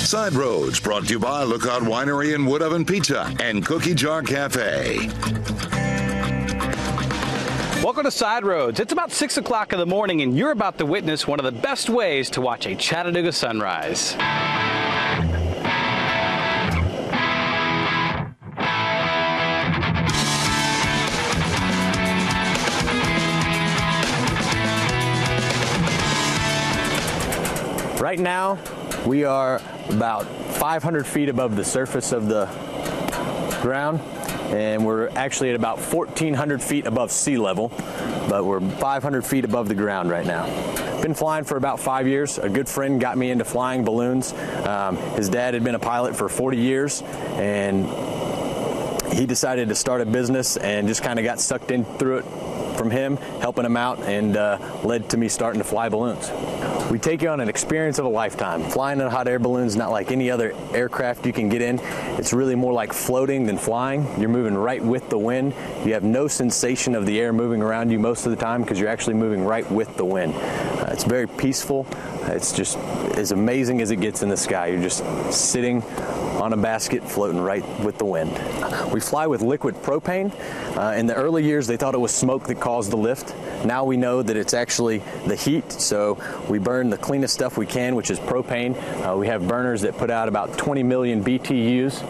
Sideroads brought to you by Lookout Winery and Wood Oven Pizza and Cookie Jar Cafe. Welcome to Sideroads. It's about 6 o'clock in the morning, and you're about to witness one of the best ways to watch a Chattanooga sunrise. Right now, we are about 500 feet above the surface of the ground, and we're actually at about 1,400 feet above sea level, but we're 500 feet above the ground right now. Been flying for about 5 years. A good friend got me into flying balloons. His dad had been a pilot for 40 years, and he decided to start a business and just kind of got sucked in through it from him, helping him out, and led to me starting to fly balloons. We take you on an experience of a lifetime. Flying in a hot air balloon is not like any other aircraft you can get in. It's really more like floating than flying. You're moving right with the wind. You have no sensation of the air moving around you most of the time because you're actually moving right with the wind. It's very peaceful. It's just as amazing as it gets in the sky. You're just sitting on a basket floating right with the wind. We fly with liquid propane. In the early years, they thought it was smoke that caused the lift. Now we know that it's actually the heat, so we burn the cleanest stuff we can, which is propane. We have burners that put out about 20 million BTUs.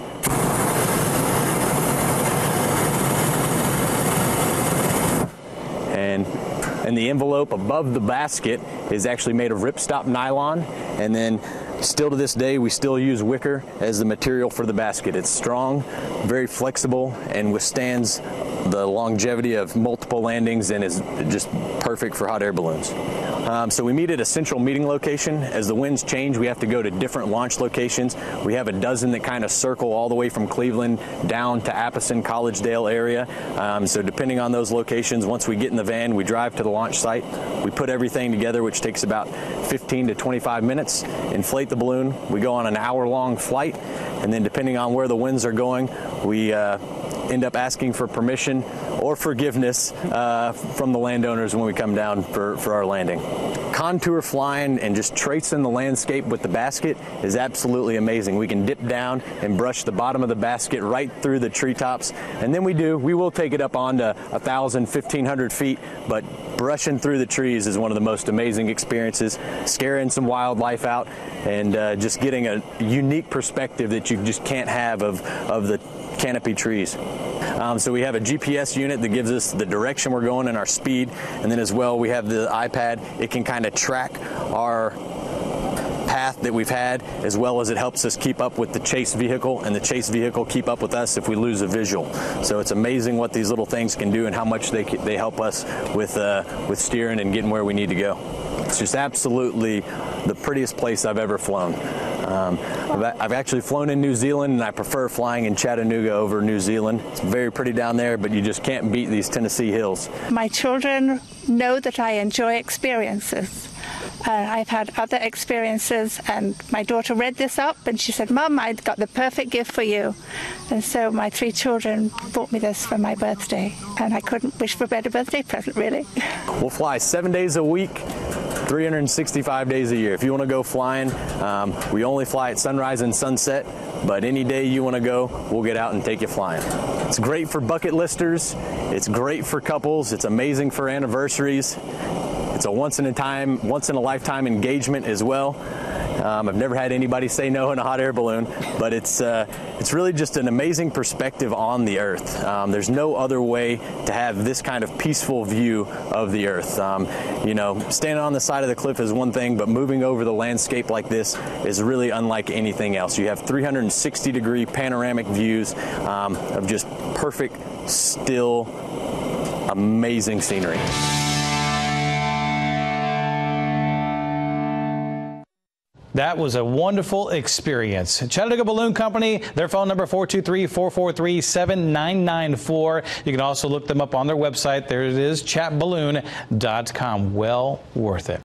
And the envelope above the basket is actually made of ripstop nylon, and then still to this day, we still use wicker as the material for the basket. It's strong, very flexible, and withstands the longevity of multiple landings and is just perfect for hot air balloons. So we meet at a central meeting location. As the winds change, we have to go to different launch locations. We have a dozen that kind of circle all the way from Cleveland down to Appleton, Collegedale area. So depending on those locations, once we get in the van, we drive to the launch site. We put everything together, which takes about 15 to 25 minutes, inflate the balloon. We go on an hour-long flight, and then depending on where the winds are going, we end up asking for permission or forgiveness from the landowners when we come down for our landing. Contour flying and just tracing the landscape with the basket is absolutely amazing. We can dip down and brush the bottom of the basket right through the treetops, and then we will take it up onto 1,000, 1,500 feet, but brushing through the trees is one of the most amazing experiences, scaring some wildlife out, and just getting a unique perspective that you just can't have of the canopy trees. So we have a GPS unit that gives us the direction we're going and our speed, and then as well we have the iPad. It can kind of track our path that we've had, as well as it helps us keep up with the chase vehicle, and the chase vehicle keep up with us if we lose a visual. So it's amazing what these little things can do and how much they help us with steering and getting where we need to go. It's just absolutely the prettiest place I've ever flown. I've actually flown in New Zealand, and I prefer flying in Chattanooga over New Zealand. It's very pretty down there, but you just can't beat these Tennessee hills. My children know that I enjoy experiences. I've had other experiences, and my daughter read this up and she said, "Mum, I've got the perfect gift for you." And so my 3 children bought me this for my birthday, and I couldn't wish for a better birthday present, really. We'll fly 7 days a week, 365 days a year. If you want to go flying, we only fly at sunrise and sunset, but any day you want to go, we'll get out and take you flying. It's great for bucket listers. It's great for couples. It's amazing for anniversaries. It's a once in a lifetime engagement as well. I've never had anybody say no in a hot air balloon, but it's really just an amazing perspective on the Earth. There's no other way to have this kind of peaceful view of the Earth. You know, standing on the side of the cliff is one thing, but moving over the landscape like this is really unlike anything else. You have 360-degree panoramic views of just perfect, still, amazing scenery. That was a wonderful experience. Chattanooga Balloon Company, their phone number 423-443-7994. You can also look them up on their website. There it is, chatballoon.com. Well worth it.